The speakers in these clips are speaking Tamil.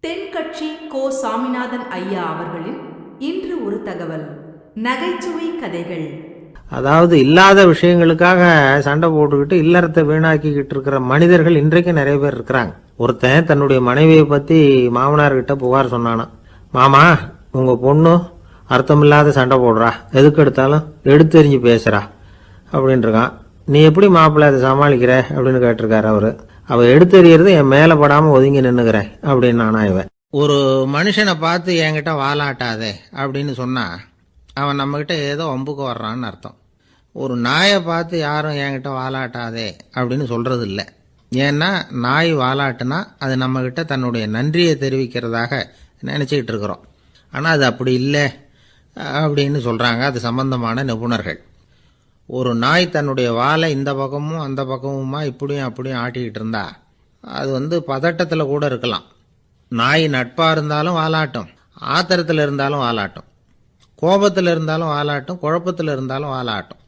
தென்கட்சி கோ. சாமிநாதன் ஐயா அவர்களின் இன்று ஒரு தகவல். நகைச்சுவை கதைகள். அதாவது இல்லாத விஷயங்களுக்காக சண்டை போட்டுக்கிட்டு இல்லறத்தை வீணாக்கிக்கிட்டு இருக்கிற மனிதர்கள் இன்றைக்கு நிறைய பேர் இருக்கிறாங்க. ஒருத்தன் தன்னுடைய மனைவியை பத்தி மாமனார்கிட்ட புகார் சொன்னானா, மாமா உங்க பொண்ணு அர்த்தமில்லாத சண்டை போடுறா, எதுக்கு எடுத்தாலும் எடுத்தெறிஞ்சு பேசுறா அப்படின்னு இருக்கான். நீ எப்படி மாப்பிள்ளை அதை சமாளிக்கிற அப்படின்னு கேட்டிருக்காரு அவரு. அவ எடுத்தெறியறது என் மேல படாம ஒதுங்கி நின்னுக்கிறேன் அப்படின்னு நானா இவன். ஒரு மனுஷனை பார்த்து என்கிட்ட வாலாட்டாதே அப்படின்னு சொன்னா அவன் நம்மகிட்ட ஏதோ வம்புக்கு வர்றான்னு அர்த்தம். ஒரு நாயை பார்த்து யாரும் என்கிட்ட வாலாட்டாதே அப்படின்னு சொல்றது இல்லை. ஏன்னா நாய் வாலாட்டுனா அது நம்மகிட்ட தன்னுடைய நன்றியை தெரிவிக்கிறதாக நினச்சிக்கிட்டு இருக்கிறோம். ஆனால் அது அப்படி இல்லை அப்படின்னு சொல்கிறாங்க அது சம்பந்தமான நிபுணர்கள். ஒரு நாய் தன்னுடைய வாலை இந்த பக்கமும் அந்த பக்கமுமா இப்படியும் அப்படியும் ஆட்டிக்கிட்டு இருந்தா அது பதட்டத்தில் கூட இருக்கலாம். நாய் நட்பாக இருந்தாலும் வாலாட்டும், ஆத்திரத்தில் இருந்தாலும் வாலாட்டும், கோபத்தில் இருந்தாலும் வாலாட்டும், குழப்பத்தில் இருந்தாலும் வாலாட்டும்,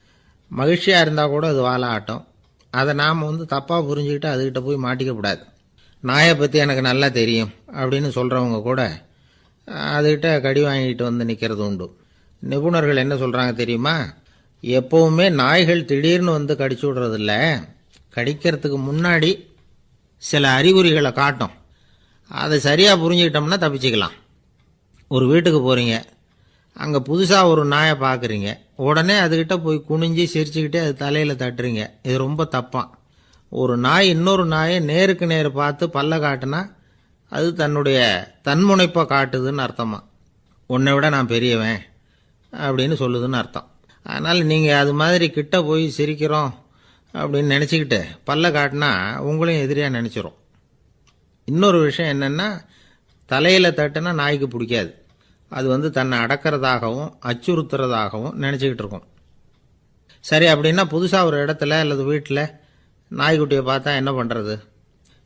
மகிழ்ச்சியாக இருந்தால் கூட அது வாலாட்டும். அதை நாம் தப்பாக புரிஞ்சுக்கிட்டு அதுக்கிட்ட போய் மாட்டிக்கக்கூடாது. நாயை பற்றி எனக்கு நல்லா தெரியும் அப்படின்னு சொல்கிறவங்க கூட அதுக்கிட்ட கடி வாங்கிட்டு நிற்கிறது உண்டு. நிபுணர்கள் என்ன சொல்கிறாங்க தெரியுமா? எப்போவுமே நாய்கள் திடீர்னு கடிச்சு விடுறதில்ல, கடிக்கிறதுக்கு முன்னாடி சில அறிகுறிகளை காட்டும். அதை சரியாக புரிஞ்சுக்கிட்டோம்னா தப்பிச்சுக்கலாம். ஒரு வீட்டுக்கு போகிறீங்க, அங்கே புதுசாக ஒரு நாயை பார்க்குறீங்க, உடனே அதுக்கிட்ட போய் குனிஞ்சு சிரிச்சுக்கிட்டே அது தலையில் தட்டுறீங்க. இது ரொம்ப தப்பான். ஒரு நாய் இன்னொரு நாயை நேருக்கு நேர் பார்த்து பல்ல காட்டுனா அது தன்னுடைய தன்முனைப்பை காட்டுதுன்னு அர்த்தமா. உன்னை விட நான் பெரியவன் அப்படின்னு சொல்லுதுன்னு அர்த்தம். அதனால் நீங்கள் அது மாதிரி கிட்ட போய் சிரிக்கிறோம் அப்படின்னு நினச்சிக்கிட்டு பல்ல காட்டினா உங்களையும் எதிரியாக நினச்சிரும். இன்னொரு விஷயம் என்னென்னா, தலையில் தட்டுனா நாய்க்கு பிடிக்காது. அது தன்னை அடக்கிறதாகவும் அச்சுறுத்துறதாகவும் நினச்சிக்கிட்டு இருக்கும். சரி, அப்படின்னா புதுசாக ஒரு இடத்துல அல்லது வீட்டில் நாய்க்குட்டியை பார்த்தா என்ன பண்ணுறது?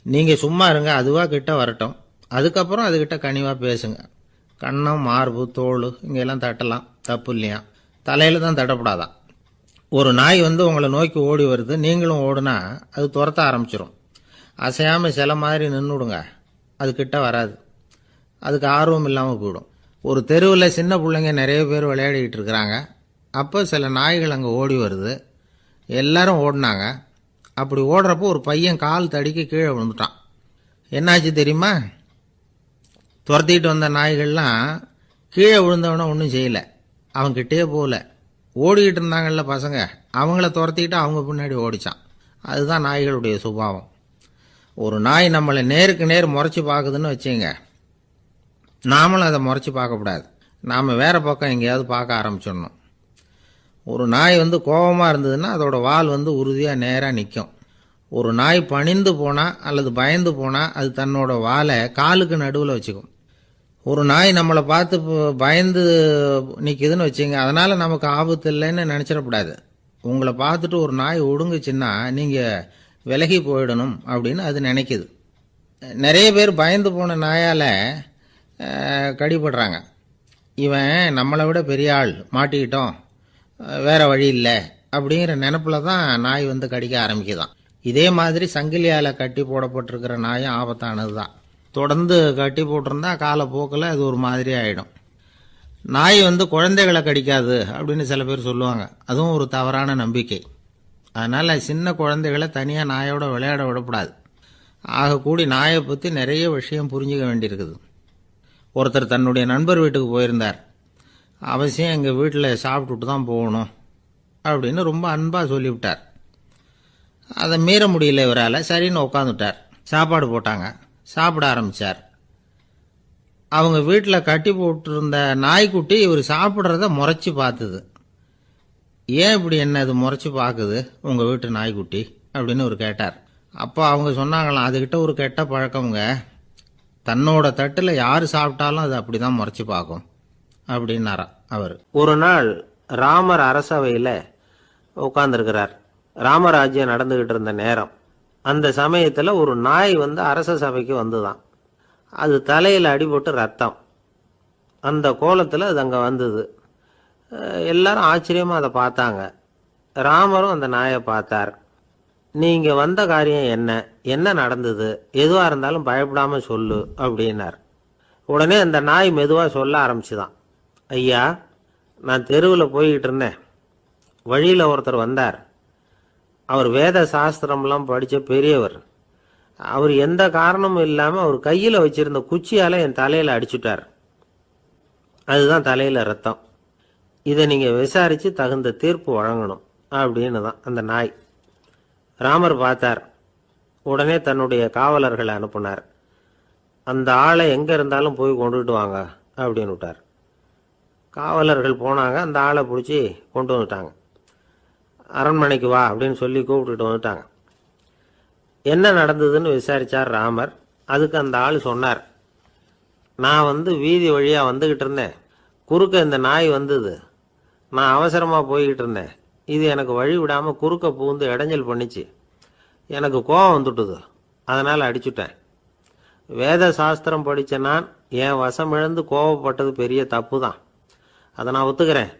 நீங்கள் சும்மா இருங்க, அதுவாக கிட்ட வரட்டும். அதுக்கப்புறம் அதுக்கிட்ட கனிவாக பேசுங்க. கன்னம், மார்பு, தோல் இங்கெல்லாம் தட்டலாம், தப்பு இல்லையா? தலையில் தான் தட்டப்படாதான். ஒரு நாய் உங்களை நோக்கி ஓடி வருது, நீங்களும் ஓடுனா அது துரத்த ஆரம்பிச்சிடும். அசையாமல் சில மாதிரி நின்றுடுங்க, அது கிட்ட வராது. அதுக்கு ஆர்வம் இல்லாமல் போயிடும். ஒரு தெருவில் சின்ன பிள்ளைங்க நிறைய பேர் விளையாடிக்கிட்டு இருக்கிறாங்க. அப்போ சில நாய்கள் அங்கே ஓடி வருது. எல்லாரும் ஓடினாங்க. அப்படி ஓடுறப்போ ஒரு பையன் கால் தடிக்க கீழே விழுந்துட்டான். என்னாச்சு தெரியுமா? துரத்திட்டு வந்த நாய்கள்லாம் கீழே விழுந்தவன ஒன்றும் செய்யலை, அவன்கிட்டே போகல. ஓடிக்கிட்டு இருந்தாங்கல்ல பசங்க, அவங்கள துரத்திக்கிட்டு அவங்க பின்னாடி ஓடிச்சான். அதுதான் நாய்களுடைய சுபாவம். ஒரு நாய் நம்மளை நேருக்கு நேர் முறைச்சி பார்க்குதுன்னு வச்சுங்க, நாமளும் அதை முறைச்சி பார்க்கக்கூடாது. நாம் வேறு பக்கம் எங்கேயாவது பார்க்க ஆரம்பிச்சிடணும். ஒரு நாய் கோபமாக இருந்ததுன்னா அதோட வால் உறுதியாக நேராக நிற்கும். ஒரு நாய் பணிந்து போனால் அல்லது பயந்து போனால் அது தன்னோட வாலை காலுக்கு நடுவில் வச்சுக்கும். ஒரு நாய் நம்மளை பார்த்து பயந்து நிற்குதுன்னு வச்சுங்க, அதனால் நமக்கு ஆபத்து இல்லைன்னு நினச்சிடக்கூடாது. உங்களை பார்த்துட்டு ஒரு நாய் ஒடுங்குச்சுன்னா நீங்கள் விலகி போயிடணும் அப்படின்னு அது நினைக்குது. நிறைய பேர் பயந்து போன நாயால் கடிபடுறாங்க. இவன் நம்மளை விட பெரிய ஆள், மாட்டிக்கிட்டோம், வேற வழி இல்லை அப்படிங்கிற நினப்பில் தான் நாய் கடிக்க ஆரம்பிக்குதான். இதே மாதிரி சங்கிலியால் கட்டி போடப்பட்டிருக்கிற நாயும் ஆபத்தானது தான். தொடர்ந்து கட்டி போட்டிருந்தா காலப்போக்கில் அது ஒரு மாதிரி ஆகிடும். நாய் குழந்தைகளை கடிக்காது அப்படின்னு சில பேர் சொல்லுவாங்க. அதுவும் ஒரு தவறான நம்பிக்கை. அதனால் சின்ன குழந்தைகளை தனியாக நாயோட விளையாட விடக்கூடாது. ஆகக்கூடி நாயை பற்றி நிறைய விஷயம் புரிஞ்சுக்க வேண்டியிருக்குது. ஒருத்தர் தன்னுடைய நண்பர் வீட்டுக்கு போயிருந்தார். அவசியம் எங்கள் வீட்டில் சாப்பிட்டுட்டு தான் போகணும் அப்படின்னு ரொம்ப அன்பாக சொல்லிவிட்டார். அதை மீற முடியல இவரால். சரின்னு உட்காந்துட்டார். சாப்பாடு போட்டாங்க, சாப்பிட ஆரம்பித்தார். அவங்க வீட்டில் கட்டி போட்டிருந்த நாய்க்குட்டி இவர் சாப்பிட்றத முறைச்சி பார்த்துது. ஏன் இப்படி என்ன இது முறைச்சி பார்க்குது உங்கள் வீட்டு நாய்க்குட்டி அப்படின்னு அவர் கேட்டார். அப்போ அவங்க சொன்னாங்களாம், அதுக்கிட்ட ஒரு கெட்ட பழக்கமுங்க, தன்னோட தட்டில் யார் சாப்பிட்டாலும் அது அப்படி தான் முறைச்சி பார்க்கும் அப்படின்னாரா அவர். ஒரு நாள் ராமர் அரசவையில் உட்கார்ந்துருக்கிறார். ராமராஜ்யம் நடந்துகிட்டு இருந்த நேரம். அந்த சமயத்தில் ஒரு நாய் அரச சபைக்கு வந்துதான். அது தலையில் அடிபட்டு ரத்தம். அந்த கோலத்தில் அது அங்கே வந்தது. எல்லாரும் ஆச்சரியமாக அதை பார்த்தாங்க. ராமரும் அந்த நாயை பார்த்தார். நீங்கள் வந்த காரியம் என்ன, என்ன நடந்தது, எதுவாக இருந்தாலும் பயப்படாமல் சொல்லு அப்படின்னார். உடனே அந்த நாய் மெதுவாக சொல்ல ஆரம்பிச்சுதான், ஐயா, நான் தெருவில் போய்கிட்டு இருந்தேன். வழியில் ஒருத்தர் வந்தார். அவர் வேத சாஸ்திரம்லாம் படித்த பெரியவர். அவர் எந்த காரணமும் இல்லாமல் அவர் கையில் வச்சிருந்த குச்சியால் என் தலையில் அடிச்சுட்டார். அதுதான் தலையில் ரத்தம். இதை நீங்கள் விசாரித்து தகுந்த தீர்ப்பு வழங்கணும் அப்படின்னு தான் அந்த நாய். ராமர் பார்த்தார். உடனே தன்னுடைய காவலர்களை அனுப்புனார். அந்த ஆளை எங்கே இருந்தாலும் போய் கொண்டுகிட்டு வாங்க அப்படின்னு விட்டார். காவலர்கள் போனாங்க. அந்த ஆளை பிடிச்சி கொண்டு வந்துட்டாங்க. அரண்மனைக்கு வா அப்படின்னு சொல்லி கூப்பிட்டுட்டு வந்துட்டாங்க. என்ன நடந்ததுன்னு விசாரித்தார் ராமர். அதுக்கு அந்த ஆள் சொன்னார், நான் வீதி வழியாக வந்துக்கிட்டு இருந்தேன். குறுக்க இந்த நாய் வந்தது. நான் அவசரமாக போய்கிட்டு இருந்தேன். இது எனக்கு வழி விடாமல் குறுக்க பூந்து இடைஞ்சல் பண்ணிச்சு. எனக்கு கோபம் வந்துட்டுது. அதனால் அடிச்சுட்டேன். வேத சாஸ்திரம் படித்த நான் என் வசம் இழந்து கோபப்பட்டது பெரிய தப்பு தான். அதை நான் ஒத்துக்கிறேன்.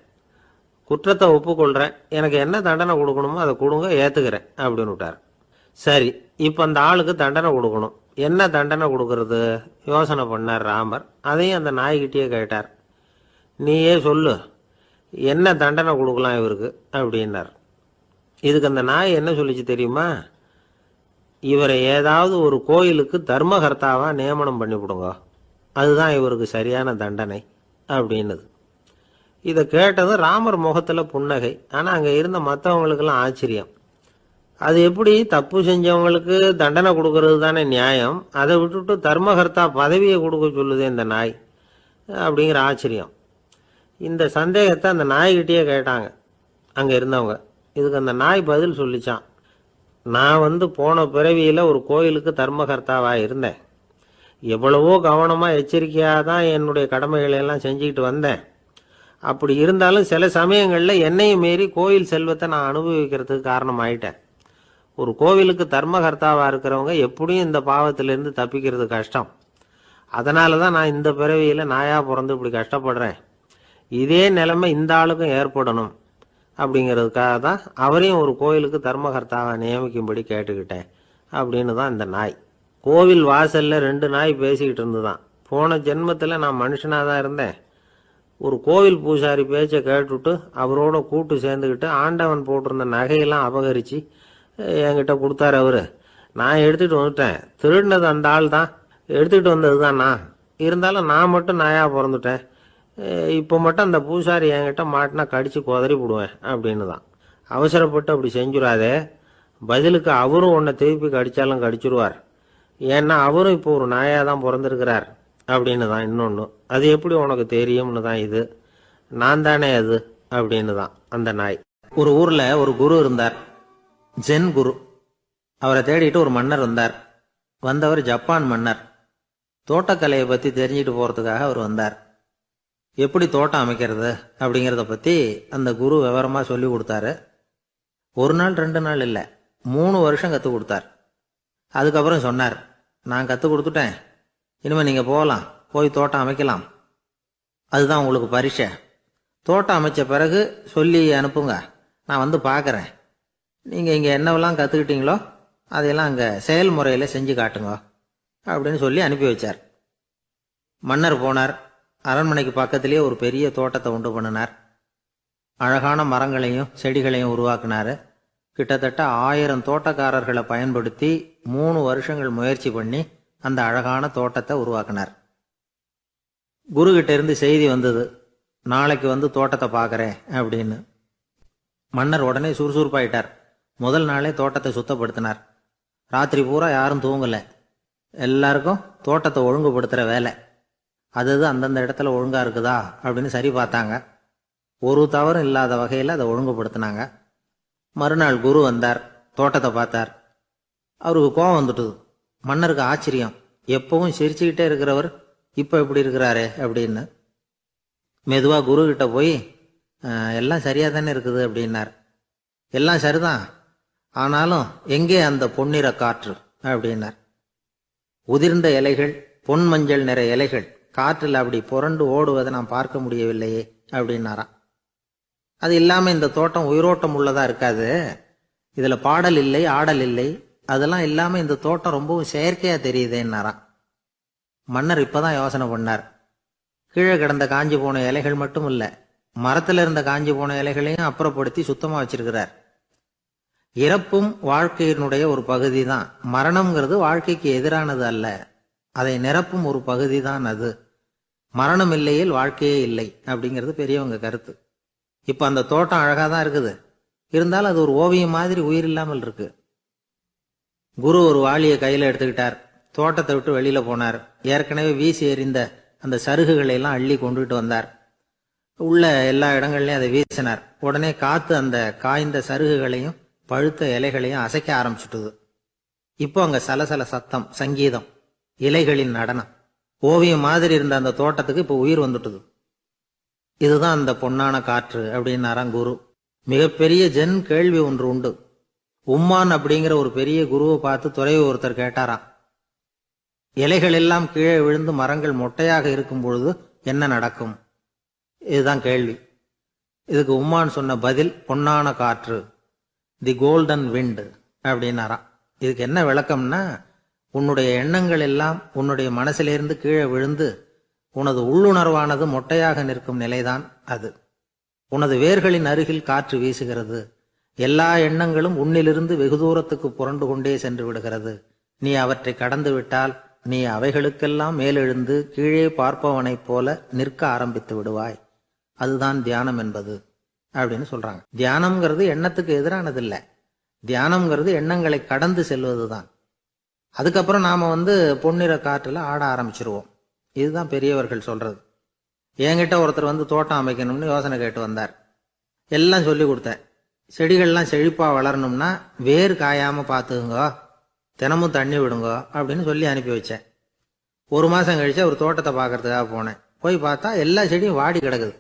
குற்றத்தை ஒப்புக்கொள்கிறேன். எனக்கு என்ன தண்டனை கொடுக்கணுமோ அதை கொடுங்க, ஏற்றுக்கிறேன் அப்படின்னு விட்டார். சரி, இப்போ அந்த ஆளுக்கு தண்டனை கொடுக்கணும். என்ன தண்டனை கொடுக்கறது யோசனை பண்ணார் ராமர். அதையும் அந்த நாய்கிட்டே கேட்டார். நீயே சொல்லு, என்ன தண்டனை கொடுக்கலாம் இவருக்கு அப்படின்னார். இதுக்கு அந்த நாய் என்ன சொல்லிச்சு தெரியுமா? இவரை ஏதாவது ஒரு கோயிலுக்கு தர்மகர்த்தாவாக நியமனம் பண்ணிவிடுங்க, அதுதான் இவருக்கு சரியான தண்டனை அப்படின்னுது. இதை கேட்டதும் ராமர் முகத்தில் புன்னகை. ஆனால் அங்கே இருந்த மற்றவங்களுக்கெல்லாம் ஆச்சரியம். அது எப்படி தப்பு செஞ்சவங்களுக்கு தண்டனை கொடுக்கறது தானே நியாயம், அதை விட்டுட்டு தர்மகர்த்தா பதவியை கொடுக்க சொல்லுதே இந்த நாய் அப்படிங்கிற ஆச்சரியம். இந்த சந்தேகத்தை அந்த நாய்கிட்டே கேட்டாங்க அங்கே இருந்தவங்க. இதுக்கு அந்த நாய் பதில் சொல்லிச்சான், நான் போன பிறவியில் ஒரு கோயிலுக்கு தர்மகர்த்தாவாக இருந்தேன். எவ்வளவோ கவனமாக எச்சரிக்கையாக தான் என்னுடைய கடமைகளை எல்லாம் செஞ்சுக்கிட்டு வந்தேன். அப்படி இருந்தாலும் சில சமயங்களில் என்னையும் மீறி கோயில் செல்வத்தை நான் அனுபவிக்கிறதுக்கு காரணமாயிட்டேன். ஒரு கோவிலுக்கு தர்மகர்த்தாவாக இருக்கிறவங்க எப்படியும் இந்த பாவத்திலேருந்து தப்பிக்கிறது கஷ்டம். அதனால தான் நான் இந்த பிறவியில் நாயாக பிறந்து இப்படி கஷ்டப்படுறேன். இதே நிலைமை இந்த ஆளுக்கும் ஏற்படணும் அப்படிங்கிறதுக்காக தான் அவரையும் ஒரு கோயிலுக்கு தர்மகர்த்தாவை நியமிக்கும்படி கேட்டுக்கிட்டேன் அப்படின்னு தான் இந்த நாய். கோவில் வாசலில் 2 நாய் பேசிக்கிட்டு இருந்துதான். போன ஜென்மத்தில் நான் மனுஷனாக தான் இருந்தேன். ஒரு கோவில் பூசாரி பேச்சை கேட்டுவிட்டு அவரோட கூட்டு சேர்ந்துக்கிட்டு ஆண்டவன் போட்டிருந்த நகையெல்லாம் அபகரித்து என்கிட்ட கொடுத்தாரு அவர். நான் எடுத்துகிட்டு வந்துட்டேன். திருடினது அந்த ஆள் தான், எடுத்துக்கிட்டு வந்தது தான் நான். இருந்தாலும் நான் மட்டும் நாயாக பிறந்துட்டேன். இப்போ மட்டும் அந்த பூசாரி என்கிட்ட மாட்டினா கடித்து குதறி விடுவேன் அப்படின்னு தான். அவசரப்பட்டு அப்படி செஞ்சுடாதே. பதிலுக்கு அவரும் உன்னை திருப்பி கடித்தாலும் கடிச்சிருவார். ஏன்னா அவரும் இப்போ ஒரு நாயாக தான் பிறந்திருக்கிறார் அப்படின்னு தான் இன்னொன்று. அது எப்படி உனக்கு தெரியும்னு தான் இது. நான் தானே அது அப்படின்னு தான் அந்த நாய். ஒரு ஊரில் ஒரு குரு இருந்தார், ஜென் குரு. அவரை தேடிட்டு ஒரு மன்னர் வந்தார். வந்தவர் ஜப்பான் மன்னர். தோட்டக்கலையை பற்றி தெரிஞ்சுட்டு போகிறதுக்காக அவர் வந்தார். எப்படி தோட்டம் அமைக்கிறது அப்படிங்கிறத பற்றி அந்த குரு விவரமாக சொல்லி கொடுத்தாரு. 1 நாள் 2 நாள் இல்லை, 3 வருஷம் கற்றுக் கொடுத்தார். அதுக்கப்புறம் சொன்னார், நான் கற்றுக் கொடுத்துட்டேன், இனிமேல் நீங்கள் போகலாம், போய் தோட்டம் அமைக்கலாம். அதுதான் உங்களுக்கு பரீட்சை. தோட்டம் அமைச்ச பிறகு சொல்லி அனுப்புங்க, நான் பார்க்குறேன். நீங்கள் இங்கே என்னவெல்லாம் கற்றுக்கிட்டீங்களோ அதையெல்லாம் அங்கே செயல்முறையில் செஞ்சு காட்டுங்க அப்படின்னு சொல்லி அனுப்பி வச்சார். மன்னர் போனார். அரண்மனைக்கு பக்கத்திலேயே ஒரு பெரிய தோட்டத்தை உண்டு பண்ணினார். அழகான மரங்களையும் செடிகளையும் உருவாக்கினார். கிட்டத்தட்ட 1000 தோட்டக்காரர்களை பயன்படுத்தி 3 வருஷங்கள் முயற்சி பண்ணி அந்த அழகான தோட்டத்தை உருவாக்கினார். குருகிட்ட இருந்து செய்தி வந்தது, நாளைக்கு தோட்டத்தை பார்க்குறேன் அப்படின்னு. மன்னர் உடனே சுறுசுறுப்பாயிட்டார். முதல் நாளே தோட்டத்தை சுத்தப்படுத்தினார். ராத்திரி பூரா யாரும் தூங்கலை. எல்லாருக்கும் தோட்டத்தை ஒழுங்குபடுத்துகிற வேலை. அது அந்தந்த இடத்துல ஒழுங்காக இருக்குதா அப்படின்னு சரி பார்த்தாங்க. ஒரு தவறும் இல்லாத வகையில் அதை ஒழுங்குபடுத்தினாங்க. மறுநாள் குரு வந்தார், தோட்டத்தை பார்த்தார். அவருக்கு கோபம் வந்துட்டுது. மன்னருக்கு ஆச்சரியம், எப்பவும் சிரிச்சுக்கிட்டே இருக்கிறவர் இப்போ இப்படி இருக்கிறாரே அப்படின்னு. மெதுவாக குரு கிட்ட போய், எல்லாம் சரியாக தானே இருக்குது அப்படின்னார். எல்லாம் சரிதான், ஆனாலும் எங்கே அந்த பொன்னிற காற்று அப்படின்னார். உதிர்ந்த இலைகள், பொன் மஞ்சள் நிற இலைகள் காற்றில் அப்படி புரண்டு ஓடுவதை நான் பார்க்க முடியவில்லையே அப்படின்னாராம். அது இல்லாமல் இந்த தோட்டம் உயிரோட்டம் உள்ளதா இருக்காது. இதில் பாடல் இல்லை, ஆடல் இல்லை, அதெல்லாம் இல்லாமல் இந்த தோட்டம் ரொம்பவும் செயற்கையாக தெரியுதேன்னாராம். மன்னர் இப்பதான் யோசனை பண்ணார். கீழே கிடந்த காஞ்சி போன இலைகள் மட்டும் இல்ல, மரத்துல இருந்த காஞ்சி போன இலைகளையும் அப்புறப்படுத்தி சுத்தமா வச்சிருக்கிறார். இறப்பும் வாழ்க்கையினுடைய ஒரு பகுதி தான். மரணம்ங்கிறது வாழ்க்கைக்கு எதிரானது அல்ல, அதை நிரப்பும் ஒரு பகுதி தான் அது. மரணம் இல்லையில் வாழ்க்கையே இல்லை அப்படிங்கிறது பெரியவங்க கருத்து. இப்ப அந்த தோட்டம் அழகா தான் இருக்குது, இருந்தாலும் அது ஒரு ஓவியம் மாதிரி உயிர் இல்லாமல் இருக்கு. குரு ஒரு வாளியை கையில எடுத்துக்கிட்டார், தோட்டத்தை விட்டு வெளியில போனார். ஏற்கனவே வீசி எறிந்த அந்த சருகுகளை எல்லாம் அள்ளி கொண்டுகிட்டு வந்தார். உள்ள எல்லா இடங்கள்லயும் அதை வீசினார். உடனே காத்து அந்த காய்ந்த சருகுகளையும் பழுத்த இலைகளையும் அசைக்க ஆரம்பிச்சுட்டுது. இப்போ அங்க சலசல சத்தம், சங்கீதம், இலைகளின் நடனம். ஓவியம் மாதிரி இருந்த அந்த தோட்டத்துக்கு இப்போ உயிர் வந்துட்டுது. இதுதான் அந்த பொன்னான காற்று அப்படின்னாராம் குரு. மிகப்பெரிய ஜென் கேள்வி ஒன்று உண்டு. உம்மான் அப்படிங்கிற ஒரு பெரிய குருவை பார்த்து துறவி ஒருத்தர் கேட்டாராம், இலைகள் எல்லாம் கீழே விழுந்து மரங்கள் மொட்டையாக இருக்கும் பொழுது என்ன நடக்கும்? இதுதான் கேள்வி. இதுக்கு உம்மான் சொன்ன பதில் பொன்னான காற்று, தி கோல்டன் விண்ட் அப்படின்னாராம். இதுக்கு என்ன விளக்கம்னா, உன்னுடைய எண்ணங்கள் எல்லாம் உன்னுடைய மனசிலிருந்து கீழே விழுந்து உனது உள்ளுணர்வானது மொட்டையாக நிற்கும் நிலைதான் அது. உனது வேர்களின் அருகில் காற்று வீசுகிறது. எல்லா எண்ணங்களும் உன்னிலிருந்து வெகு தூரத்துக்கு புரண்டு கொண்டே சென்று விடுகிறது. நீ அவற்றை கடந்து விட்டால் நீ அவைகளுக்கெல்லாம் மேலெழுந்து கீழே பார்ப்பவனைப் போல நிற்க ஆரம்பித்து விடுவாய். அதுதான் தியானம் என்பது அப்படின்னு சொல்றாங்க. தியானம்ங்கிறது எண்ணத்துக்கு எதிரானது இல்லை, தியானம்ங்கிறது எண்ணங்களை கடந்து செல்வதுதான். அதுக்கப்புறம் நாம பொன்னிற காற்றுல ஆட ஆரம்பிச்சிருவோம். இதுதான் பெரியவர்கள் சொல்றது. என்கிட்ட ஒருத்தர் தோட்டம் அமைக்கணும்னு யோசனை கேட்டு வந்தார். எல்லாம் சொல்லி கொடுத்தேன். செடிகள்லாம் செழிப்பா வளரணும்னா வேர் காயாம பார்த்துக்குங்க, தினமும் தண்ணி விடுங்க அப்படின்னு சொல்லி அனுப்பி வச்சேன். ஒரு மாசம் கழிச்சு ஒரு தோட்டத்தை பார்க்கறதுக்காக போனேன். போய் பார்த்தா எல்லா செடியும் வாடி கிடக்குது.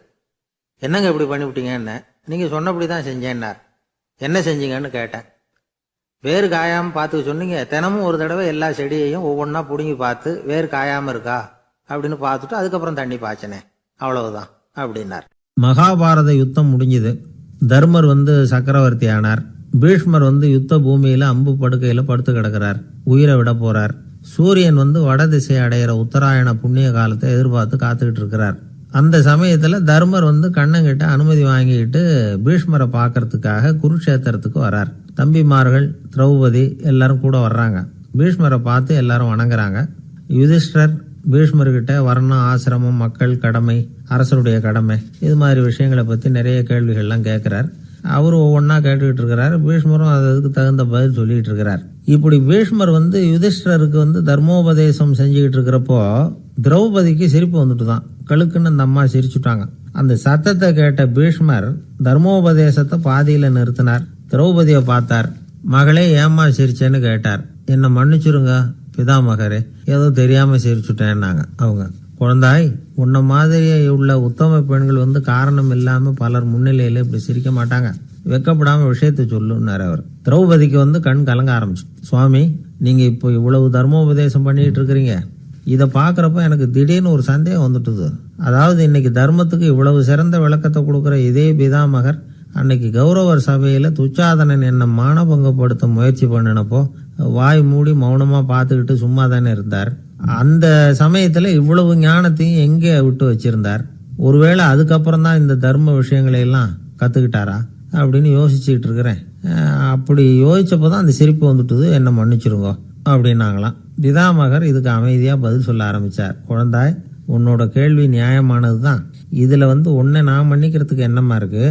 என்னங்க இப்படி பண்ணிவிட்டீங்கன்னு. நீங்க சொன்னபடிதான் செஞ்சேன்னார். என்ன செஞ்சீங்கன்னு கேட்டேன். வேறு காயாம பார்த்துக்க சொன்னீங்க, தினமும் ஒரு தடவை எல்லா செடியையும் ஒவ்வொன்னா புடுங்கி பார்த்து வேறு காயாம இருக்கா அப்படின்னு பார்த்துட்டு அதுக்கப்புறம் தண்ணி பாய்ச்சனே, அவ்வளவுதான் அப்படின்னார். மகாபாரத யுத்தம் முடிஞ்சது. தர்மர் சக்கரவர்த்தி ஆனார். பீஷ்மர் யுத்த பூமியில அம்பு படுக்கையில படுத்து கிடக்கிறார், உயிரை விட போறார். சூரியன் வட திசை அடையிற உத்தராயண புண்ணிய காலத்தை எதிர்பார்த்து காத்துக்கிட்டு இருக்கிறார். அந்த சமயத்துல தர்மர் கண்ணங்கிட்ட அனுமதி வாங்கிட்டு பீஷ்மரை பாக்கிறதுக்காக குருக்ஷேத்திரத்துக்கு வரார். தம்பிமார்கள், திரௌபதி எல்லாரும் கூட வர்றாங்க. பீஷ்மரை பார்த்து எல்லாரும் வணங்குறாங்க. யுதிஷ்டர் பீஷ்மர்கிட்ட வர்ணம், ஆசிரமம், மக்கள் கடமை, அரசருடைய கடமை, இது மாதிரி விஷயங்களை பத்தி நிறைய கேள்விகள்லாம் கேட்கிறார். அவரு ஒவ்வொன்னா கேட்டுக்கிட்டு இருக்கிறாரு. பீஷ்மரும் அதுக்கு தகுந்த பதில் சொல்லிட்டு இருக்கிறார். இப்படி பீஷ்மர் யுதிஷ்டருக்கு தர்மோபதேசம் செஞ்சுக்கிட்டு இருக்கிறப்போ திரௌபதிக்கு சிரிப்பு வந்துட்டுதான். கழுக்குன்னு அந்த அம்மா சிரிச்சுட்டாங்க. அந்த சத்தத்தை கேட்ட பீஷ்மர் தர்மோபதேசத்தை பாதியில நிறுத்தினார். திரௌபதிய பார்த்தார். மகளே, ஏம்மா சிரிச்சேன்னு கேட்டார். என்ன மன்னிச்சிருங்க பிதாமகரே, ஏதோ தெரியாம சிரிச்சுட்டேன்னாங்க அவங்க. குழந்தாய், உன்ன மாதிரி உள்ள உத்தம பெண்கள் காரணம் இல்லாம பலர் முன்னிலையில இப்படி சிரிக்க மாட்டாங்க. வெக்கப்படாம விஷயத்தை சொல்லுன்னாரு அவர். திரௌபதிக்கு கண் கலங்க ஆரம்பிச்சு. சுவாமி, நீங்க இப்போ இவ்வளவு தர்மோபதேசம் பண்ணிட்டு இருக்கிறீங்க, இத பாக்குறப்ப எனக்கு திடீர்னு ஒரு சந்தேகம் வந்துட்டுது. அதாவது இன்னைக்கு தர்மத்துக்கு இவ்வளவு சிறந்த விளக்கத்தை கொடுக்கிற இதே பிதாமகர் அன்னைக்கு கௌரவர் சபையில துச்சாதனன் என்ன மானபங்கப்படுத்த முயற்சி பண்ணினப்போ வாய் மூடி மௌனமா பார்த்துக்கிட்டு சும்மா தானே இருந்தார். அந்த சமயத்துல இவ்வளவு ஞானத்தையும் எங்க விட்டு வச்சிருந்தார்? ஒருவேளை அதுக்கப்புறம் தான் இந்த தர்ம விஷயங்களை எல்லாம் கத்துக்கிட்டாரா அப்படின்னு யோசிச்சுட்டு இருக்கிறேன். அப்படி யோசிச்சப்பதான் அந்த சிரிப்பு வந்துட்டுது, என்ன மன்னிச்சிருங்க அப்படின்னாங்களாம். பிதாமகர் இதுக்கு அமைதியா பதில் சொல்ல ஆரம்பிச்சார். குழந்தாய், உன்னோட கேள்வி நியாயமானதுதான். இதுல உன்னை நான் மன்னிக்கிறதுக்கு என்னமா இருக்கு?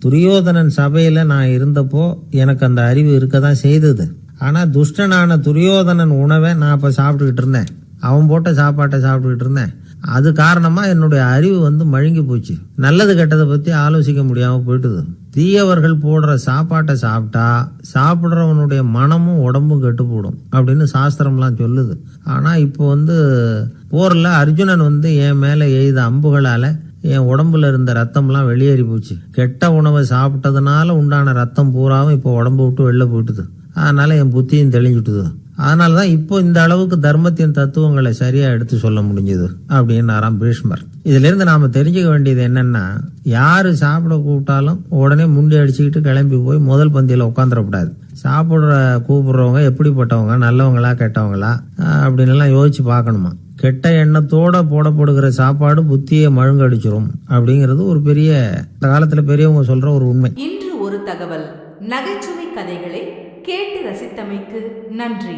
துரியோதனன் சபையில நான் இருந்தப்போ எனக்கு அந்த அறிவு இருக்கதான் செய்தது. ஆனா துஷ்டனான துரியோதனன் உணவை நான் அப்ப சாப்பிட்டுக்கிட்டு இருந்தேன். அவன் போட்ட சாப்பாட்டை சாப்பிட்டுக்கிட்டு இருந்தேன். அது காரணமா என்னுடைய அறிவு மழுங்கி போச்சு. நல்லது கெட்டதை பத்தி ஆலோசிக்க முடியாம போயிட்டுது. தீயவர்கள் போடுற சாப்பாட்டை சாப்பிட்டா சாப்பிடுறவனுடைய மனமும் உடம்பும் கெட்டு போடும் அப்படின்னு சாஸ்திரம்லாம் சொல்லுது. ஆனா இப்போ போர்ல அர்ஜுனன் என் மேல எய்த அம்புகளால என் உடம்புல இருந்த ரத்தம்லாம் வெளியேறி போச்சு. கெட்ட உணவை சாப்பிட்டதுனால உண்டான ரத்தம் பூராவும் இப்போ உடம்பு விட்டு வெளில போயிட்டுது. அதனால என் புத்தியும் தெளிஞ்சுட்டுது. அதனாலதான் இப்போ இந்த அளவுக்கு தர்மத்தின் தத்துவங்களை சரியா எடுத்து சொல்ல முடிஞ்சது அப்படின்னு பீஷ்மர். இதுல இருந்து நாம தெரிஞ்சுக்க வேண்டியது என்னன்னா, யாரு சாப்பிட கூப்பிட்டாலும் உடனே முண்டி அடிச்சுக்கிட்டு கிளம்பி போய் முதல் பந்தியில உட்காந்துடக்கூடாது. கூப்பிடுறவங்க எப்படிப்பட்டவங்க, நல்லவங்களா கெட்டவங்களா அப்படின்னு எல்லாம் யோசிச்சு பார்க்கணுமா. கெட்ட எண்ணத்தோட போடப்படுகிற சாப்பாடு புத்தியை மழுங்கடிச்சிரும் அப்படிங்கிறது ஒரு பெரிய இந்த காலத்துல பெரியவங்க சொல்ற ஒரு உண்மை. இன்று ஒரு தகவல் நகைச்சுவை கதைகளை கேட்டு ரசித்தமைக்கு நன்றி.